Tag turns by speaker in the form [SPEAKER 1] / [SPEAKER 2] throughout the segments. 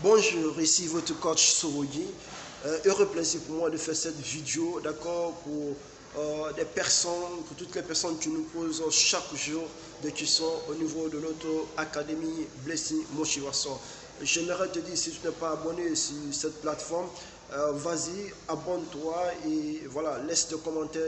[SPEAKER 1] Bonjour, ici votre coach Sorogi. Heureux plaisir pour moi de faire cette vidéo, d'accord, pour des personnes, pour toutes les personnes qui nous posent chaque jour des questions au niveau de notre académie Blessing Motivation. J'aimerais te dire, si tu n'es pas abonné sur cette plateforme, vas-y, abonne-toi et voilà, laisse des commentaires.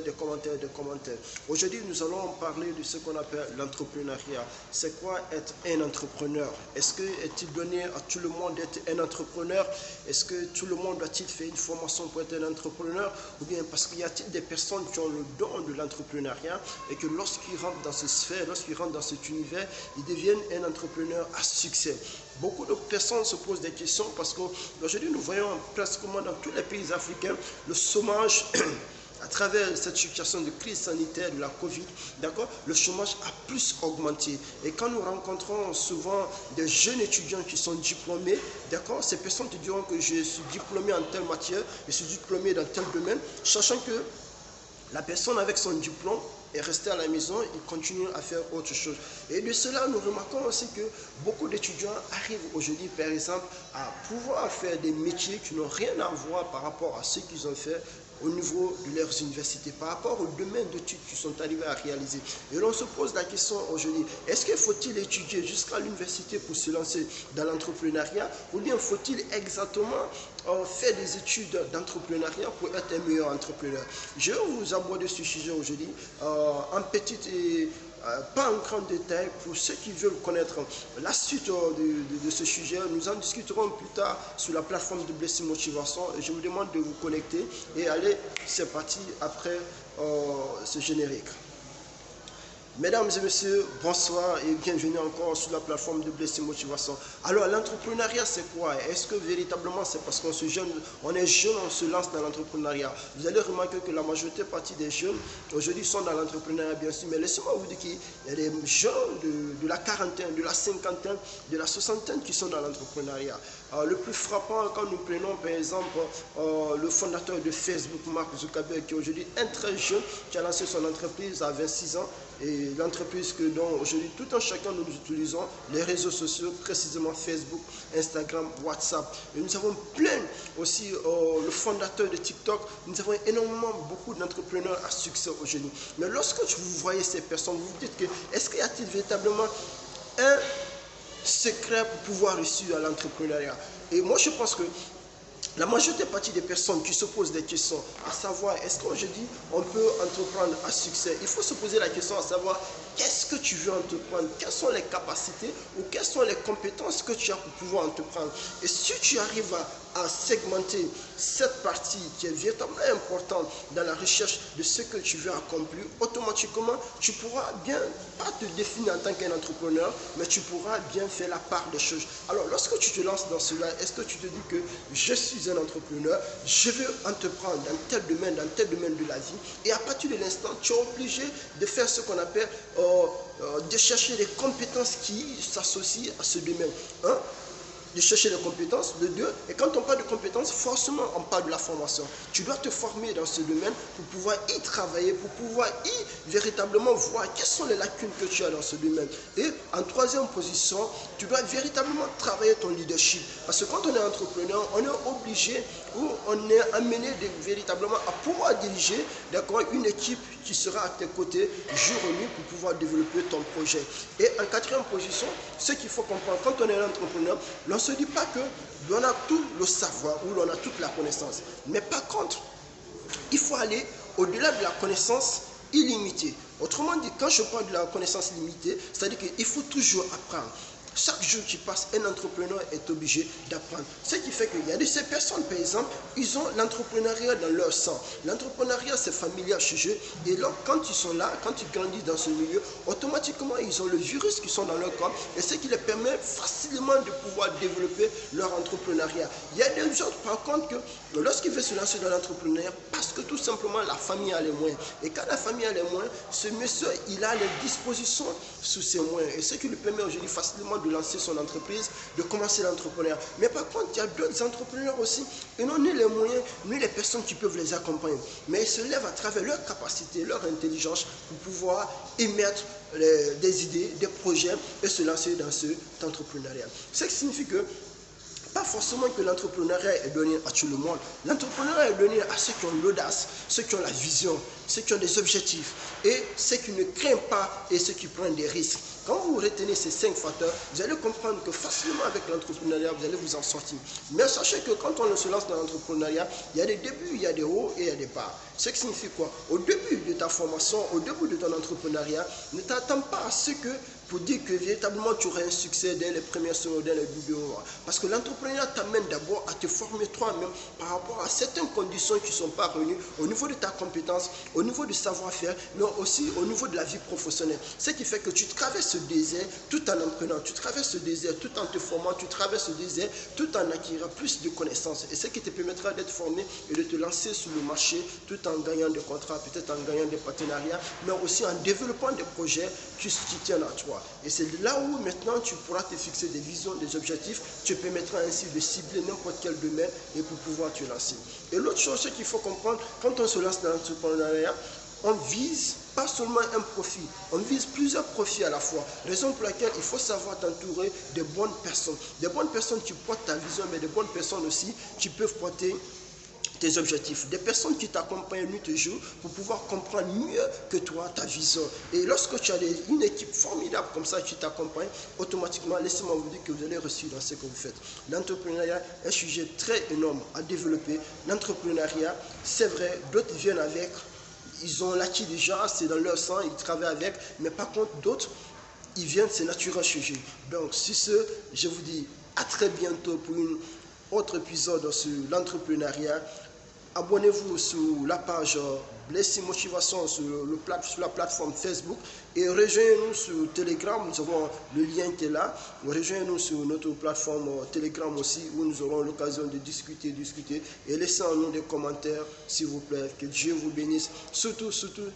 [SPEAKER 1] Aujourd'hui, nous allons parler de ce qu'on appelle l'entrepreneuriat. C'est quoi être un entrepreneur? Est-ce que est-il donné à tout le monde d'être un entrepreneur? Est-ce que tout le monde doit-il faire une formation pour être un entrepreneur? Ou bien parce qu'il y a des personnes qui ont le don de l'entrepreneuriat et que lorsqu'ils rentrent dans cette sphère, lorsqu'ils rentrent dans cet univers, ils deviennent un entrepreneur à succès. Beaucoup de personnes se posent des questions parce qu'aujourd'hui, nous voyons presque dans tous les pays africains le chômage à travers cette situation de crise sanitaire de la Covid, d'accord, le chômage a plus augmenté. Et quand nous rencontrons souvent des jeunes étudiants qui sont diplômés, d'accord, ces personnes te diront que je suis diplômé en telle matière, je suis diplômé dans tel domaine, sachant que la personne avec son diplôme est restée à la maison, il continue à faire autre chose. Et de cela, nous remarquons aussi que beaucoup d'étudiants arrivent aujourd'hui, par exemple, à pouvoir faire des métiers qui n'ont rien à voir par rapport à ce qu'ils ont fait au niveau de leurs universités, par rapport au domaine d'études qu'ils sont arrivés à réaliser. Et l'on se pose la question aujourd'hui, est-ce qu'il faut-il étudier jusqu'à l'université pour se lancer dans l'entrepreneuriat, ou bien faut-il exactement faire des études d'entrepreneuriat pour être un meilleur entrepreneur? Je vais vous aborder ce sujet aujourd'hui en petite et pas en grand détail. Pour ceux qui veulent connaître la suite de ce sujet, nous en discuterons plus tard sur la plateforme de Blessing Motivation. Je vous demande de vous connecter et allez, c'est parti après ce générique. Mesdames et messieurs, bonsoir et bienvenue encore sur la plateforme de Blessing Motivation. Alors, l'entrepreneuriat, c'est quoi? Est-ce que véritablement c'est parce qu'on est jeune, on se lance dans l'entrepreneuriat? Vous allez remarquer que la majorité partie des jeunes aujourd'hui sont dans l'entrepreneuriat, bien sûr, mais laissez-moi vous dire qu'il y a des jeunes de la quarantaine, de la cinquantaine, de la soixantaine qui sont dans l'entrepreneuriat. Le plus frappant, quand nous prenons par exemple le fondateur de Facebook, Mark Zuckerberg, qui est aujourd'hui un très jeune, qui a lancé son entreprise à 26 ans, et l'entreprise dont aujourd'hui tout un chacun nous utilisons les réseaux sociaux, précisément Facebook, Instagram, WhatsApp. Et nous avons plein aussi le fondateur de TikTok. Nous avons énormément beaucoup d'entrepreneurs à succès aujourd'hui. Mais lorsque vous voyez ces personnes, vous vous dites que est-ce qu'il y a-t-il véritablement un secret pour pouvoir réussir à l'entrepreneuriat? Et moi je pense que la majorité partie des personnes qui se posent des questions, à savoir, est-ce qu'aujourd'hui on peut entreprendre à succès? Il faut se poser la question à savoir, qu'est-ce que tu veux entreprendre? Quelles sont les capacités ou quelles sont les compétences que tu as pour pouvoir entreprendre? Et si tu arrives à segmenter cette partie qui est véritablement importante dans la recherche de ce que tu veux accomplir, automatiquement, tu pourras bien, pas te définir en tant qu'un entrepreneur, mais tu pourras bien faire la part des choses. Alors, lorsque tu te lances dans cela, est-ce que tu te dis que je suis un entrepreneur, je veux entreprendre dans tel domaine de la vie, et à partir de l'instant, tu es obligé de faire ce qu'on appelle, de chercher les compétences qui s'associent à ce domaine. De chercher les compétences, de deux, et quand on parle de compétences, forcément on parle de la formation. Tu dois te former dans ce domaine pour pouvoir y travailler, pour pouvoir y véritablement voir quelles sont les lacunes que tu as dans ce domaine. Et en troisième position, tu dois véritablement travailler ton leadership. Parce que quand on est entrepreneur, on est obligé ou on est amené véritablement à pouvoir diriger une équipe qui sera à tes côtés jour et nuit pour pouvoir développer ton projet. Et en quatrième position, ce qu'il faut comprendre, quand on est un entrepreneur, on ne se dit pas que l'on a tout le savoir ou l'on a toute la connaissance. Mais par contre, il faut aller au-delà de la connaissance illimitée. Autrement dit, quand je parle de la connaissance limitée, c'est-à-dire qu'il faut toujours apprendre. Chaque jour qui passe, un entrepreneur est obligé d'apprendre. Ce qui fait qu'il y a de ces personnes, par exemple, ils ont l'entrepreneuriat dans leur sang. L'entrepreneuriat, c'est familial chez eux. Et là, quand ils sont là, quand ils grandissent dans ce milieu, automatiquement, ils ont le virus qui sont dans leur corps. Et ce qui les permet facilement de pouvoir développer leur entrepreneuriat. Il y a des autres, par contre, que lorsqu'ils veulent se lancer dans l'entrepreneuriat, parce que tout simplement, la famille a les moyens. Et quand la famille a les moyens, ce monsieur, il a les dispositions sous ses moyens. Et ce qui lui permet aujourd'hui facilement de lancer son entreprise, de commencer l'entrepreneuriat. Mais par contre, il y a d'autres entrepreneurs aussi, ils n'ont ni les moyens, ni les personnes qui peuvent les accompagner. Mais ils se lèvent à travers leur capacité, leur intelligence, pour pouvoir émettre des idées, des projets et se lancer dans cet entrepreneuriat. Ce qui signifie que pas forcément que l'entrepreneuriat est donné à tout le monde. L'entrepreneuriat est donné à ceux qui ont l'audace, ceux qui ont la vision, ceux qui ont des objectifs et ceux qui ne craignent pas et ceux qui prennent des risques. Quand vous retenez ces 5 facteurs, vous allez comprendre que facilement avec l'entrepreneuriat, vous allez vous en sortir. Mais sachez que quand on se lance dans l'entrepreneuriat, il y a des débuts, il y a des hauts et il y a des bas. Ce qui signifie quoi? Au début de ta formation, au début de ton entrepreneuriat, ne t'attends pas à ce que pour dire que véritablement tu auras un succès dès les premières semaines, dès les vidéos. Parce que l'entrepreneuriat t'amène d'abord à te former toi-même par rapport à certaines conditions qui ne sont pas réunies au niveau de ta compétence, au niveau du savoir-faire, mais aussi au niveau de la vie professionnelle. Ce qui fait que tu traverses ce désert tout en apprenant, tu traverses ce désert tout en te formant, tu traverses ce désert tout en acquérant plus de connaissances. Et ce qui te permettra d'être formé et de te lancer sur le marché tout en gagnant des contrats, peut-être en gagnant des partenariats, mais aussi en développant des projets qui tiennent à toi. Et c'est là où maintenant tu pourras te fixer des visions, des objectifs, tu permettras ainsi de cibler n'importe quel domaine et pour pouvoir te lancer. Et l'autre chose, c'est qu'il faut comprendre, quand on se lance dans l'entrepreneuriat, on vise pas seulement un profit, on vise plusieurs profits à la fois. Raison pour laquelle il faut savoir t'entourer de bonnes personnes. Des bonnes personnes qui portent ta vision, mais des bonnes personnes aussi qui peuvent porter tes objectifs, des personnes qui t'accompagnent nuit et jour pour pouvoir comprendre mieux que toi ta vision. Et lorsque tu as une équipe formidable comme ça qui t'accompagne, automatiquement, laissez-moi vous dire que vous allez réussir dans ce que vous faites. L'entrepreneuriat est un sujet très énorme à développer. L'entrepreneuriat, c'est vrai, d'autres viennent avec, ils ont l'acquis déjà, c'est dans leur sang, ils travaillent avec, mais par contre d'autres, ils viennent, c'est naturel chez eux. Donc sur ce, je vous dis à très bientôt pour une autre épisode sur l'entrepreneuriat. Abonnez-vous sur la page Blessing Motivation sur la plateforme Facebook et rejoignez-nous sur Telegram. Nous avons le lien qui est là. Rejoignez-nous sur notre plateforme Telegram aussi où nous aurons l'occasion de discuter et laissez-nous des commentaires s'il vous plaît. Que Dieu vous bénisse. Surtout,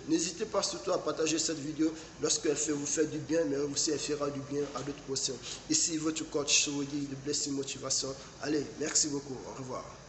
[SPEAKER 1] n'hésitez pas surtout à partager cette vidéo lorsqu'elle vous fait du bien, mais aussi elle fera du bien à d'autres personnes. Ici votre coach Sowogi de Blessing Motivation. Allez, merci beaucoup. Au revoir.